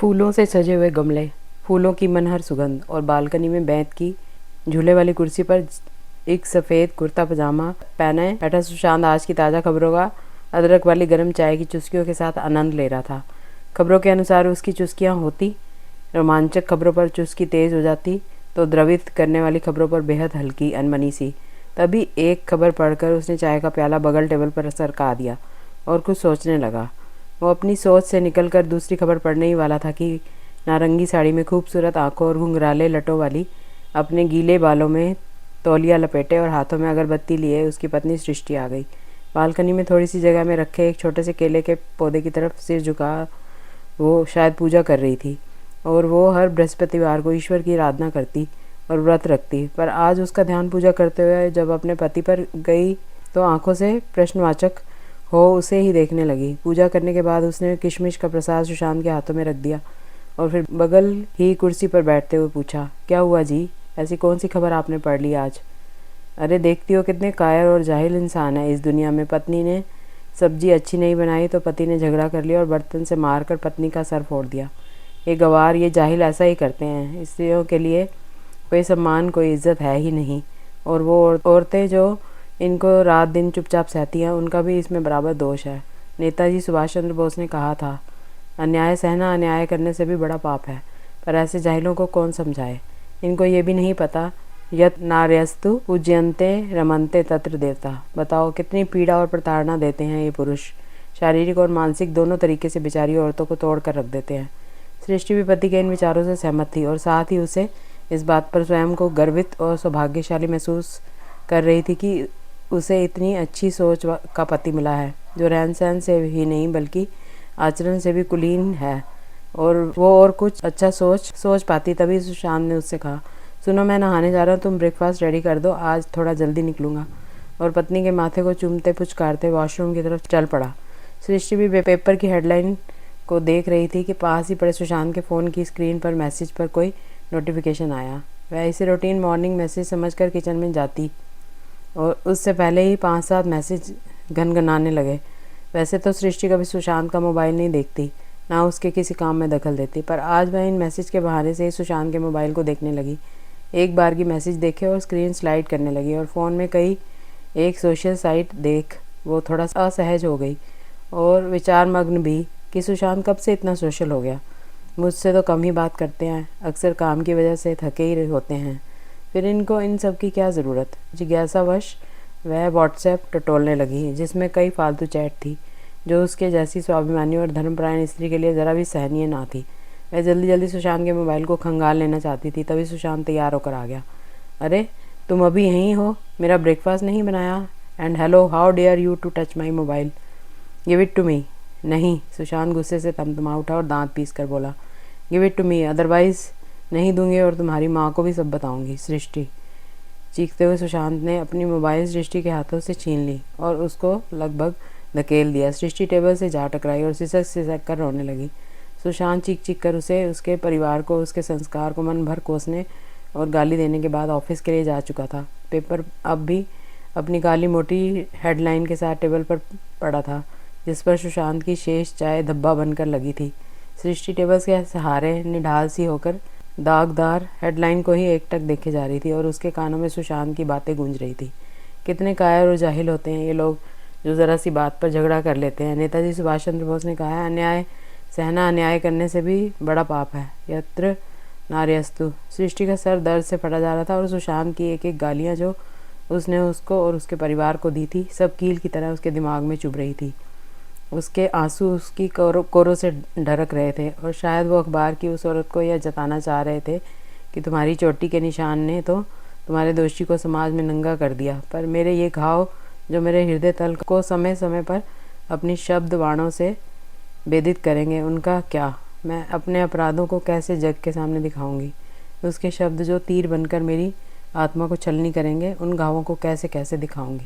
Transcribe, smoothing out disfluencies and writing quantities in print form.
फूलों से सजे हुए गमले, फूलों की मनहर सुगंध और बालकनी में बैठ की झूले वाली कुर्सी पर एक सफ़ेद कुर्ता पजामा पहने बैठा सुशांत आज की ताज़ा खबरों का अदरक वाली गर्म चाय की चुस्कियों के साथ आनंद ले रहा था। खबरों के अनुसार उसकी चुस्कियाँ होती रोमांचक खबरों पर चुस्की तेज़ हो जाती तो द्रवित करने वाली खबरों पर बेहद हल्की अनमनी सी। तभी एक खबर पढ़कर उसने चाय का प्याला बगल टेबल पर सरका दिया और कुछ सोचने लगा। वो अपनी सोच से निकलकर दूसरी खबर पढ़ने ही वाला था कि नारंगी साड़ी में खूबसूरत आंखों और घुंघराले लटों वाली अपने गीले बालों में तौलिया लपेटे और हाथों में अगरबत्ती लिए उसकी पत्नी सृष्टि आ गई। बालकनी में थोड़ी सी जगह में रखे एक छोटे से केले के पौधे की तरफ सिर झुका वो शायद पूजा कर रही थी। और वो हर बृहस्पतिवार को ईश्वर की आराधना करती और व्रत रखती, पर आज उसका ध्यान पूजा करते हुए जब अपने पति पर गई तो आंखों से प्रश्नवाचक हो उसे ही देखने लगी। पूजा करने के बाद उसने किशमिश का प्रसाद सुशांत के हाथों में रख दिया और फिर बगल ही कुर्सी पर बैठते हुए पूछा, क्या हुआ जी, ऐसी कौन सी खबर आपने पढ़ ली आज? अरे देखती हो कितने कायर और जाहिल इंसान है इस दुनिया में। पत्नी ने सब्जी अच्छी नहीं बनाई तो पति ने झगड़ा कर लिया और बर्तन से मारकर पत्नी का सर फोड़ दिया। ये गवार, ये जाहिल ऐसा ही करते हैं। स्त्रियों के लिए कोई सम्मान कोई इज्जत है ही नहीं। और वो औरतें जो इनको रात दिन चुपचाप सहती हैं उनका भी इसमें बराबर दोष है। नेताजी सुभाष चंद्र बोस ने कहा था, अन्याय सहना अन्याय करने से भी बड़ा पाप है। पर ऐसे जाहिलों को कौन समझाए। इनको ये भी नहीं पता यत नार्यस्तु पूज्यन्ते रमन्ते तत्र देवता। बताओ कितनी पीड़ा और प्रताड़ना देते हैं ये पुरुष। शारीरिक और मानसिक दोनों तरीके से बेचारी औरतों को तोड़ कर रख देते हैं। सृष्टि भी पति के इन विचारों से सहमत थी और साथ ही उसे इस बात पर स्वयं को गर्वित और सौभाग्यशाली महसूस कर रही थी कि उसे इतनी अच्छी सोच का पति मिला है जो रहन सहन से ही नहीं बल्कि आचरण से भी कुलीन है। और वो और कुछ अच्छा सोच पाती। तभी सुशांत ने उससे कहा, सुनो मैं नहाने जा रहा हूँ, तुम ब्रेकफास्ट रेडी कर दो, आज थोड़ा जल्दी निकलूँगा। और पत्नी के माथे को चूमते पुचकारते वॉशरूम की तरफ चल पड़ा। सृष्टि भी पेपर की हेडलाइन को देख रही थी कि पास ही पड़े सुशांत के फ़ोन की स्क्रीन पर मैसेज पर कोई नोटिफिकेशन आया। वह इसे रूटीन मॉर्निंग मैसेज समझकर किचन में जाती और उससे पहले ही 5-7 मैसेज गनगनाने लगे। वैसे तो सृष्टि कभी सुशांत का मोबाइल नहीं देखती, ना उसके किसी काम में दखल देती, पर आज वह इन मैसेज के बहाने से ही सुशांत के मोबाइल को देखने लगी। एक बार की मैसेज देखे और स्क्रीन स्लाइड करने लगी और फ़ोन में कई एक सोशल साइट देख वो थोड़ा असहज हो गई और विचारमग्न भी कि सुशांत कब से इतना सोशल हो गया। मुझसे तो कम ही बात करते हैं, अक्सर काम की वजह से थके ही होते हैं, फिर इनको इन सब की क्या ज़रूरत। जिज्ञासावश वह व्हाट्सएप टटोलने लगी जिसमें कई फालतू चैट थी जो उसके जैसी स्वाभिमानी और धर्मपरायण स्त्री के लिए ज़रा भी सहनीय ना थी। वह जल्दी जल्दी सुशांत के मोबाइल को खंगाल लेना चाहती थी, तभी सुशांत तैयार होकर आ गया। अरे तुम अभी यहीं हो, मेरा ब्रेकफास्ट नहीं बनाया? And hello, how dare you to touch my mobile, give it to me. नहीं, सुशांत गुस्से से तमतमा उठा और दांत पीस कर बोला, give it to me, otherwise नहीं दूंगी और तुम्हारी माँ को भी सब बताऊंगी। सृष्टि, चीखते हुए सुशांत ने अपनी मोबाइल सृष्टि के हाथों से छीन ली और उसको लगभग धकेल दिया। सृष्टि टेबल से जा टकराई और सिसक सिसक कर रोने लगी। सुशांत चीख चीख कर उसे, उसके परिवार को, उसके संस्कार को मन भर कोसने और गाली देने के बाद ऑफिस के लिए जा चुका था। पेपर अब भी अपनी काली मोटी हेडलाइन के साथ टेबल पर पड़ा था जिस पर सुशांत की शेष चाय धब्बा बनकर लगी थी। सृष्टि टेबल के सहारे निढाल सी होकर दागदार हेडलाइन को ही एकटक देखे जा रही थी और उसके कानों में सुशांत की बातें गूंज रही थी। कितने कायर और जाहिल होते हैं ये लोग जो ज़रा सी बात पर झगड़ा कर लेते हैं। नेताजी सुभाष चंद्र बोस ने कहा है, अन्याय सहना अन्याय करने से भी बड़ा पाप है। यत्र नार्यस्तु। सृष्टि का सर दर्द से फटा जा रहा था और सुशांत की एक एक गालियाँ जो उसने उसको और उसके परिवार को दी थी सब कील की तरह उसके दिमाग में चुभ रही थी। उसके आंसू उसकी कोरों से ढरक रहे थे और शायद वो अखबार की उस औरत को यह जताना चाह रहे थे कि तुम्हारी चोटी के निशान ने तो तुम्हारे दोषी को समाज में नंगा कर दिया, पर मेरे ये घाव जो मेरे हृदय तल को समय समय पर अपनी शब्द वाणों से भेदित करेंगे, उनका क्या? मैं अपने अपराधों को कैसे जग के सामने दिखाऊंगी? उसके शब्द जो तीर बनकर मेरी आत्मा को छलनी करेंगे, उन घावों को कैसे कैसे दिखाऊंगी?